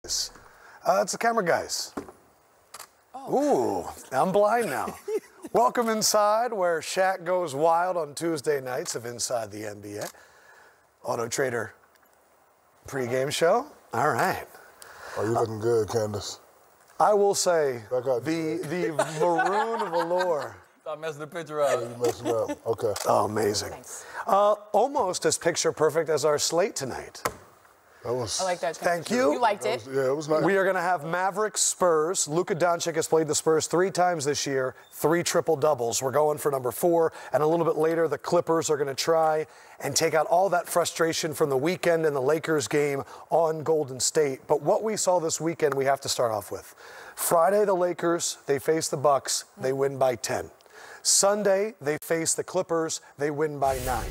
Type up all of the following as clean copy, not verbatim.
It's the camera guys. Ooh, I'm blind now. Welcome inside, where Shaq goes wild on Tuesday nights of Inside the NBA. Auto Trader pregame show. All right. Oh, you looking good, Candace. I will say the maroon velour. Stop messing the picture up. You messed it up. Okay. Oh, amazing. Almost as picture perfect as our slate tonight. That was. I like that. Thank you. You liked it. Yeah, it was nice. We are going to have Mavericks Spurs. Luka Doncic has played the Spurs 3 times this year, 3 triple-doubles. We're going for number 4, and a little bit later, the Clippers are going to try and take out all that frustration from the weekend in the Lakers game on Golden State. But what we saw this weekend, we have to start off with. Friday, the Lakers, they face the Bucks. They win by 10. Sunday, they face the Clippers. They win by 9.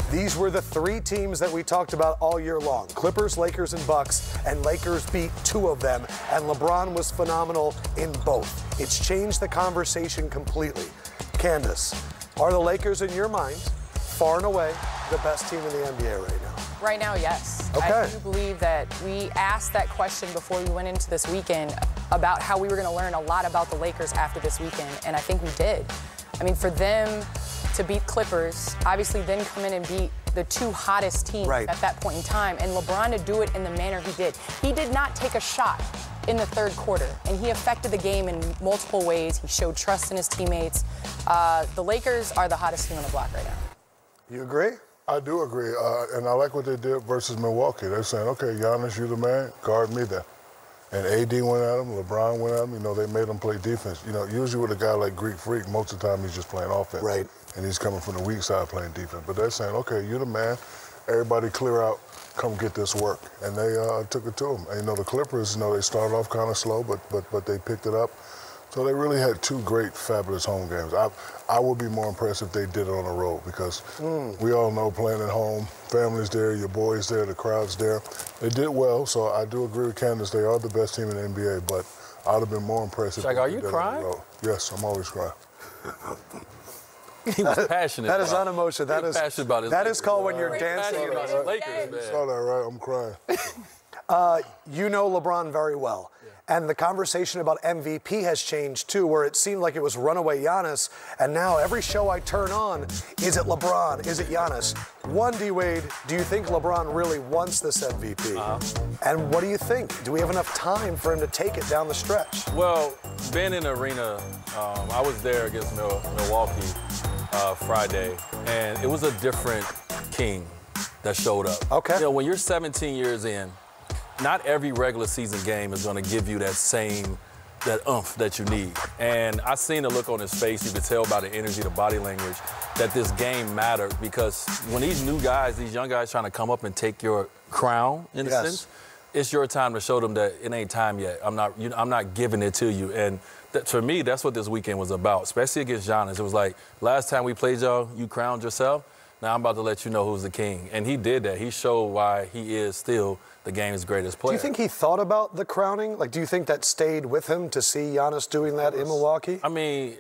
These were the 3 teams that we talked about all year long. Clippers, Lakers, and Bucks, and Lakers beat 2 of them, and LeBron was phenomenal in both. It's changed the conversation completely. Candace, are the Lakers, in your mind, far and away the best team in the NBA right now? Right now, yes. Okay. I do believe that we asked that question before we went into this weekend about how we were going to learn a lot about the Lakers after this weekend, and I think we did. I mean, for them to beat Clippers, obviously then come in and beat the 2 hottest teams at that point in time, and LeBron to do it in the manner he did. He did not take a shot in the 3rd quarter, and he affected the game in multiple ways. He showed trust in his teammates. The Lakers are the hottest team on the block right now. You agree? I do agree, and I like what they did versus Milwaukee. They're saying, okay, Giannis, you the man, guard me then. And AD went at him, LeBron went at him. You know, they made him play defense. You know, usually with a guy like Greek Freak, most of the time he's just playing offense. Right. And he's coming from the weak side playing defense. But they're saying, okay, you're the man. Everybody clear out, come get this work. And they took it to him. And, you know, the Clippers, you know, they started off kind of slow, but they picked it up. So they really had 2 great, fabulous home games. I would be more impressed if they did it on the road, because we all know playing at home, family's there, your boys there, the crowd's there. They did well, so I do agree with Candace. They are the best team in the NBA, but I'd have been more impressed if Shaq, they are did you that crying? on the road. Yes, I'm always crying. He was passionate. That is unemotional. That is passionate about his that Lakers, is called when bro. you're dancing. Passionate about his Lakers, You man. saw that, right? I'm crying. You know LeBron very well. And the conversation about MVP has changed, too, where it seemed like it was runaway Giannis, and now every show I turn on, is it LeBron? Is it Giannis? One, D-Wade, do you think LeBron really wants this MVP? And what do you think? Do we have enough time for him to take it down the stretch? Well, being in the arena, I was there against Milwaukee Friday, and it was a different king that showed up. Okay. You know, when you're 17 years in, not every regular season game is going to give you that oomph that you need. And I seen the look on his face. You could tell by the energy, the body language, that this game mattered, because when these new guys, these young guys trying to come up and take your crown, in a sense, it's your time to show them that it ain't time yet. I'm not giving it to you. And for me, that's what this weekend was about, especially against Giannis. It was like, last time we played y'all, you crowned yourself. Now I'm about to let you know who's the king. And he did that. He showed why he is still the game's greatest player. Do you think he thought about the crowning? Like, do you think that stayed with him to see Giannis doing that in Milwaukee? I mean,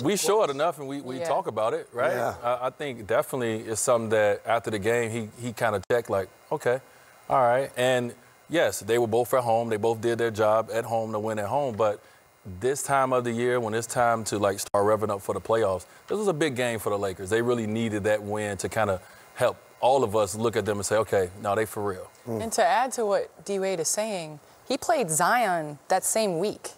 we show it enough, and we talk about it, right? Yeah. I think definitely it's something that after the game he kind of checked, like, okay, all right. And yes, they were both at home. They both did their job at home to win at home. But this time of the year, when it's time to, like, start revving up for the playoffs, this was a big game for the Lakers. They really needed that win to kind of help all of us look at them and say, okay, no, they for real. And to add to what D-Wade is saying, he played Zion that same week.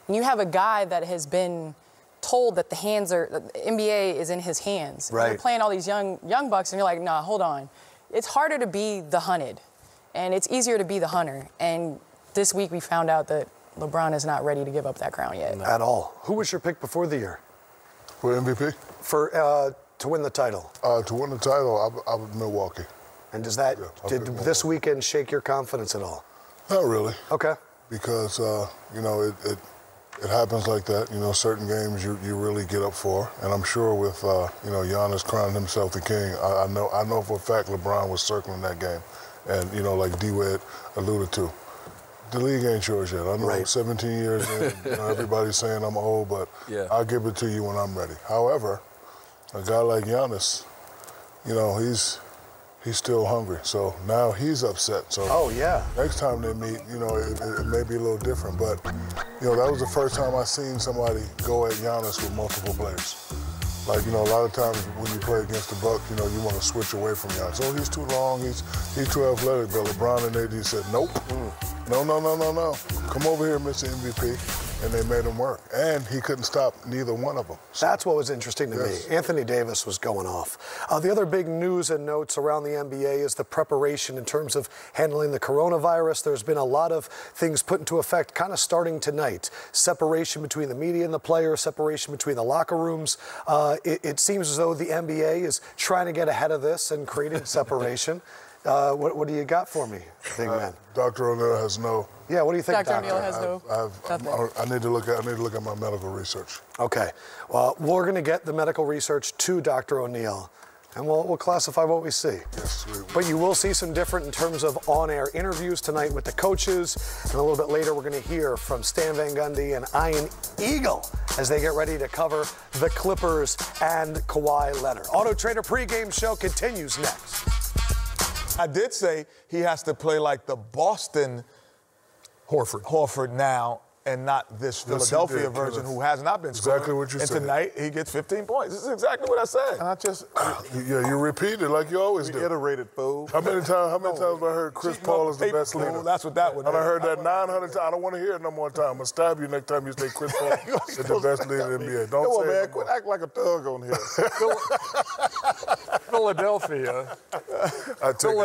And you have a guy that has been told that the NBA is in his hands. Right. And you're playing all these young bucks, and you're like, nah, hold on. It's harder to be the hunted, and it's easier to be the hunter. And this week we found out that LeBron is not ready to give up that crown yet. No. At all. Who was your pick before the year? For MVP? For to win the title. To win the title, I was Milwaukee. And does that, did this weekend shake your confidence at all? Not really. Okay. Because, you know, it happens like that. You know, certain games you really get up for. And I'm sure with, you know, Giannis crowning himself the king, I know for a fact LeBron was circling that game. And, you know, like D-Wade alluded to, the league ain't yours yet. I know 17 years in, you know, everybody's saying I'm old, but I'll give it to you when I'm ready. However, a guy like Giannis, you know, he's he's still hungry. So now he's upset. So oh, yeah. next time they meet, you know, it may be a little different. But, you know, that was the first time I seen somebody go at Giannis with multiple players. Like, you know, a lot of times when you play against the Bucks, you know, you want to switch away from Giannis. Oh, he's too long, he's too athletic. But LeBron and AD said, nope. No. Come over here, Mr. MVP. And they made him work. And he couldn't stop neither one of them. So, that's what was interesting to me. Anthony Davis was going off. The other big news and notes around the NBA is the preparation in terms of handling the coronavirus. There's been a lot of things put into effect kind of starting tonight. Separation between the media and the players, separation between the locker rooms. It seems as though the NBA is trying to get ahead of this and creating separation. What do you got for me, big man? Dr. O'Neil has no. Yeah, what do you think, Dr. O'Neil has I need to look at my medical research. Okay. Well, we're going to get the medical research to Dr. O'Neil, and we'll classify what we see. Yes, But you will see some different in terms of on-air interviews tonight with the coaches, and a little bit later we're going to hear from Stan Van Gundy and Ian Eagle as they get ready to cover the Clippers and Kawhi Leonard. Auto Trader pregame show continues next. I did say he has to play like the Boston Horford now, and not this Philadelphia version who has not been scoring. Exactly what you said. And tonight he gets 15 points. This is exactly what I said. And I just yeah, you repeat it like you always do. Reiterated, fool. How many times have I heard Chris Paul is the best leader? That's what that would be. And I heard that 900 times. I don't want to hear it no more time. I'm gonna stab you next time you say Chris Paul is the best leader in the NBA. Don't Come on, say man. it. Quit acting like a thug on here. Philadelphia I take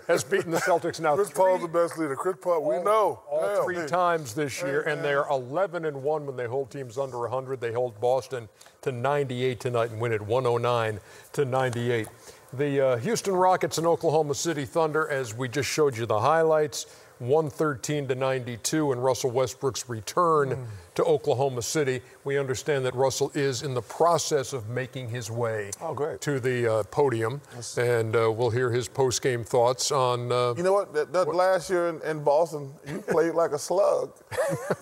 has beaten the Celtics now. Chris Paul's the best leader. Chris Paul, we know. All 3 times this year, and they're 11-1 when they hold teams under 100. They hold Boston to 98 tonight and win it 109-98. The Houston Rockets and Oklahoma City Thunder, as we just showed you the highlights, 113-92, and Russell Westbrook's return to Oklahoma City. We understand that Russell is in the process of making his way to the podium, and we'll hear his post-game thoughts on. You know what? That last year in Boston, you played like a slug.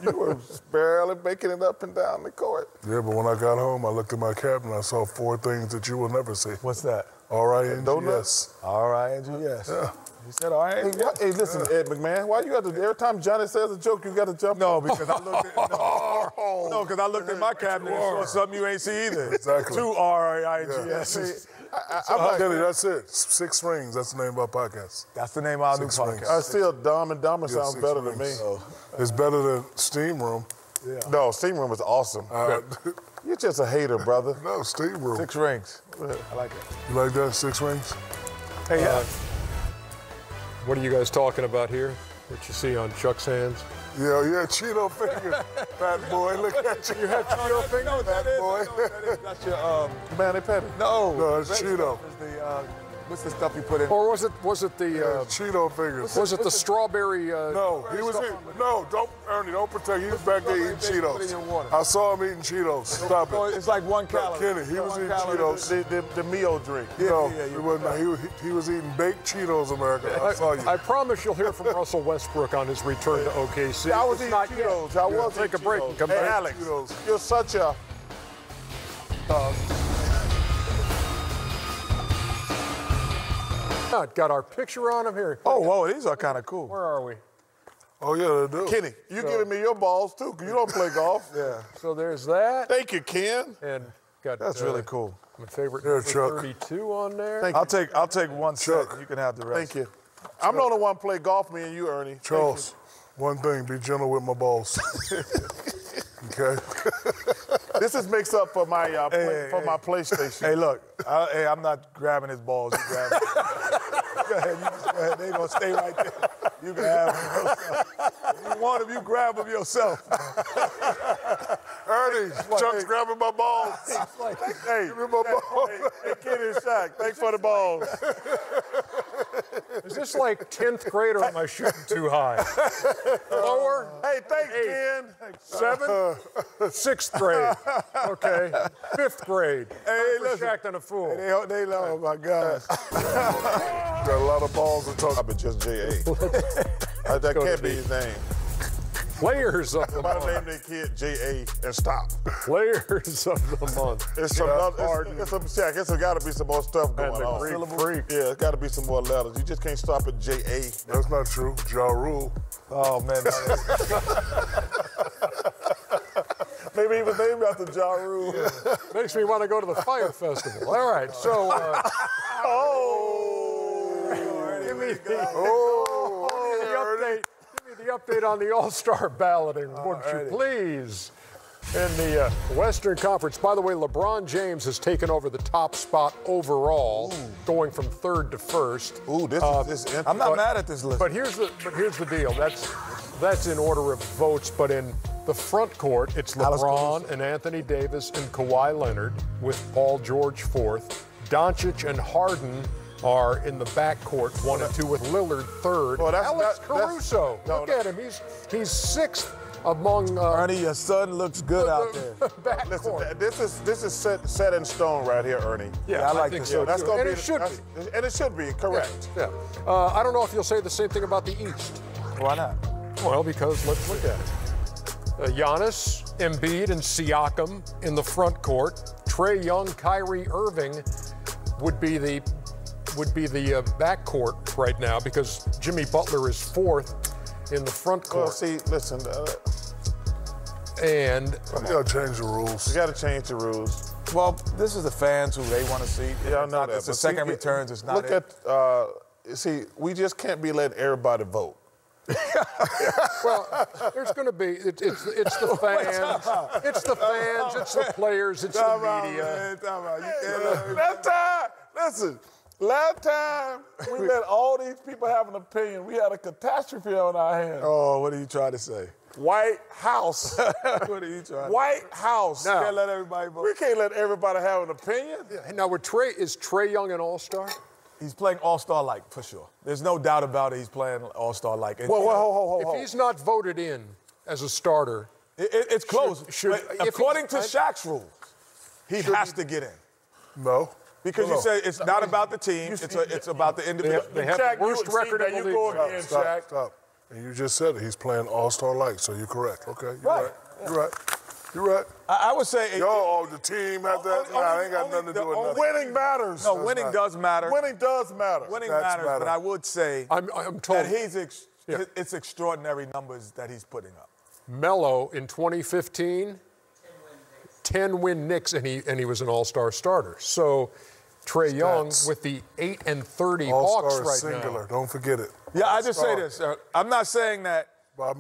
You were barely making it up and down the court. Yeah, but when I got home, I looked at my cabinet. I saw 4 things that you will never see. What's that? R-I-N-G-S. R-I-N-G-S. Yeah. You said, all right. Hey, listen, Ed McMahon, why you got to, every time Johnny says a joke, you got to jump? No, because I looked at, because I looked at my cabinet and saw something you ain't see either. Exactly. 2 R-I-N-G-S. Kenny, that's it. 6 Rings. That's the name of our podcast. That's the name of our new podcast. Still, Dumb and Dumber sounds better than me. It's better than Steam Room. Yeah. No, Steam Room is awesome. You're just a hater, brother. No, Steam Room. 6 Rings. I like it. You like that, 6 Rings? Hey, yeah. What are you guys talking about here? What you see on Chuck's hands? Yeah, Cheeto finger. Fat boy, look at you. You have Cheeto finger? No, Fat boy. That's your Manny Petty. No, it's Cheeto. What's the stuff you put in? Or was it the Cheeto fingers. was it the strawberry? No, he was eating. No, Ernie, don't pretend. He was back there eating Cheetos. I saw him eating Cheetos. Stop it. It's like 1 calorie. Kenny, he was eating Cheetos. The Mio drink. No, he was eating baked Cheetos, America. I saw you. I promise you'll hear from Russell Westbrook on his return to OKC. I was eating Cheetos. I was take a break and come back. Hey, Alex, you're such a... Got our picture on him here. Oh, whoa, these are kind of cool. Where are we? Oh, yeah, they do. Kenny, you giving me your balls, too, because you don't play golf. Yeah. So there's that. Thank you, Ken. And got that's really cool. My favorite Here, Chuck. 32 on there. I'll take one set. You can have the rest. Thank you. I'm the only one play golf, me and you, Ernie. Charles, one thing, be gentle with my balls. Okay? This makes up for my my PlayStation. Hey, look, I'm not grabbing his balls. You grab them. Go ahead, you just go ahead. They're going to stay right there. You can have them yourself. If you want them, you grab them yourself. Ernie, Chuck's grabbing my balls. Hey, give me my balls. Hey, Kenny and Shaq, thanks for the balls. Is this like 10th grade or am I shooting too high? Lower? Hey, thanks, Ken. 7? 6th grade. Okay. 5th grade. Hey, listen. Shaq and a fool. Hey, they oh my gosh. Got a lot of balls to talk. I've been just J.A. That can't be his name. Players of the month. Name their kid J.A. and stop. Players of the month. It's some Shaq. It's got to be some more stuff going on. Freak. Yeah, it's got to be some more letters. You just can't stop at J.A. That's not true. Ja Rule. Oh, man. Maybe he was named after Ja Rule. Yeah. Makes me want to go to the Fire Festival. All right, so. Give me the update on the All-Star balloting, would you please? In the Western Conference, by the way, LeBron James has taken over the top spot overall, going from third to first. Ooh, this is I'm not mad at this list. But here's the deal. That's in order of votes, but in the front court, it's LeBron and Anthony Davis and Kawhi Leonard with Paul George fourth. Doncic and Harden are in the backcourt, 1 and 2 with Lillard third. Well, Alex Caruso, look at him. He's sixth among. Ernie, your son looks good out there. Listen, this is set in stone right here, Ernie. Yeah, I like think this. so. That's Too. gonna And be it should be. And it should be correct. Yeah. I don't know if you'll say the same thing about the East. Why not? Well, because let's look at it. Giannis, Embiid, and Siakam in the front court. Trae Young, Kyrie Irving would be the backcourt right now because Jimmy Butler is fourth in the front court. Well, see, listen. And You gotta change the rules. You got to change the rules. Well, this is the fans who they want to see. Yeah, I know that. It's the but second see, returns. It's not Look at, see, we just can't be letting everybody vote. well, there's going to be it's the fans, it's the fans, it's the players, it's the media. Last time we let all these people have an opinion, we had a catastrophe on our hands. Oh, what are you trying to say? White House. What are you trying to say? White House. No. Can't let everybody vote. We can't let everybody have an opinion. Yeah. Now, is Trae Young an all-star? He's playing all-star-like, for sure. There's no doubt about it. He's playing all-star-like. Well, hold. If he's not voted in as a starter, it's close. According to Shaq's rules, he has to get in. No. Because you say it's not about the team, it's about the individual. They have the worst record in the league. Go again, Shaq. Stop. And you just said it. He's playing all-star-like, so you're correct. Okay, you're right. I would say... The team had that? Nah, it ain't got nothing to do with nothing. Winning matters. No, winning does matter. Winning does matter. Winning That's matters, matter. but I would say I'm told that it's extraordinary numbers that he's putting up. Melo in 2015, 10-win Knicks, and he was an all-star starter. So Trae Young with the 8-30 Hawks right singular. now. Don't forget it. Yeah, I just say this. I'm not saying that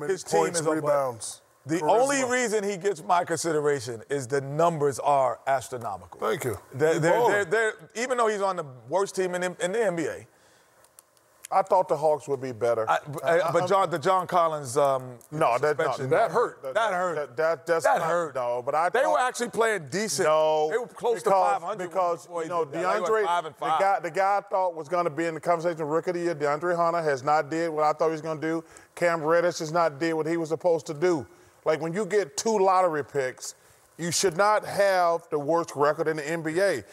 his team points, is rebounds. The only reason he gets my consideration is the numbers are astronomical. Thank you. They're even though he's on the worst team in the NBA. I thought the Hawks would be better. But the John Collins suspension, that hurt. That hurt. That hurt. No, but I they thought, were actually playing decent. No, they were close to 500 because DeAndre, the guy I thought was going to be in the conversation of Rookie of the Year, DeAndre Hunter has not did what I thought he was going to do. Cam Reddish has not did what he was supposed to do. Like when you get 2 lottery picks, you should not have the worst record in the NBA.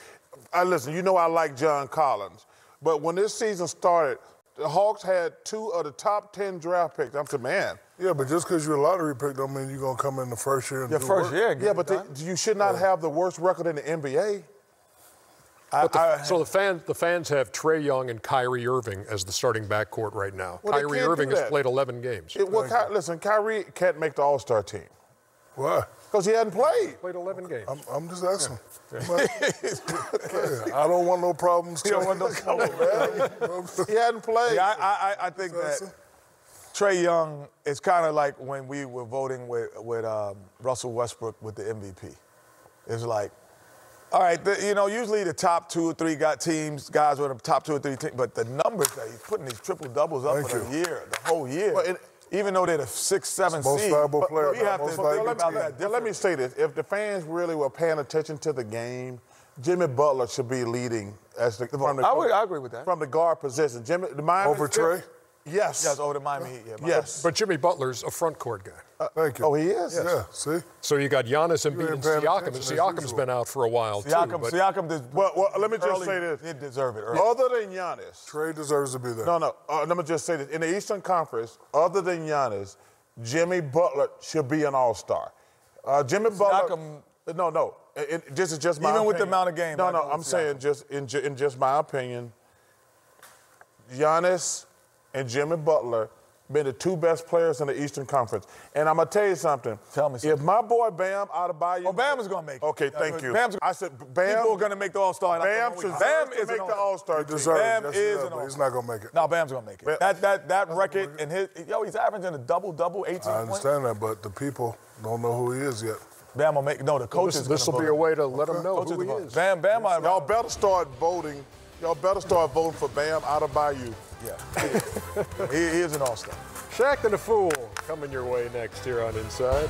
Listen, you know I like John Collins, but when this season started, the Hawks had 2 of the top 10 draft picks. I'm saying, man. Yeah, but just because you're a lottery pick don't mean you're going to come in the first year and do work. Yeah, but you should not have the worst record in the NBA. So the fans have Trae Young and Kyrie Irving as the starting backcourt right now. Well, Kyrie Irving has played 11 games. Listen, Kyrie can't make the All-Star team. Why? Because he hadn't played. Played 11 games. I'm just asking. I don't want no problems. You don't want no trouble, man. He hadn't played. Yeah, I think that Trae Young is kind of like when we were voting with Russell Westbrook with the MVP. It's like, all right, usually the top 2 or 3 guys were the top 2 or 3 teams, but the numbers that he's putting these triple doubles up for the year, the whole year. Well, even though they're the 6, 7 most seed, valuable player. you have to let me say this: if the fans really were paying attention to the game, Jimmy Butler should be leading I agree with that. From the guard position, Over Trae. Yes, over the Miami Heat. Yeah, yes. But Jimmy Butler's a front court guy. Thank you. Oh, he is? Yes. Yeah, see? So you got Giannis, Embiid, and Siakam. And Siakam's been out for a while, Siakam did. Well, let me just say this. He deserve it early. Other than Giannis. Trae deserves to be there. No. Let me just say this. In the Eastern Conference, other than Giannis, Jimmy Butler should be an all-star. Jimmy Butler. No. This is just my opinion. Even with the amount of games. No, I'm saying just in just my opinion, Giannis and Jimmy Butler been the two best players in the Eastern Conference. And I'm going to tell you something. Tell me something. If my boy Bam Adebayo... Oh, Bam is going to make it. Okay, thank you. I said Bam... People are going to make the All-Star. Bam should make the All-Star. Bam is an All-Star. He's not going to make it. No, Bam's going to make it. That record, and he's averaging a double-double, 18 points. I understand that, but the people don't know who he is yet. Bam will make it. No, the coaches... This will be a way to let them know who he is. Bam, y'all better start voting. Y'all better start voting for Bam Adebayo. Yeah. He is an All-Star. Shaq and the Fool coming your way next here on Inside.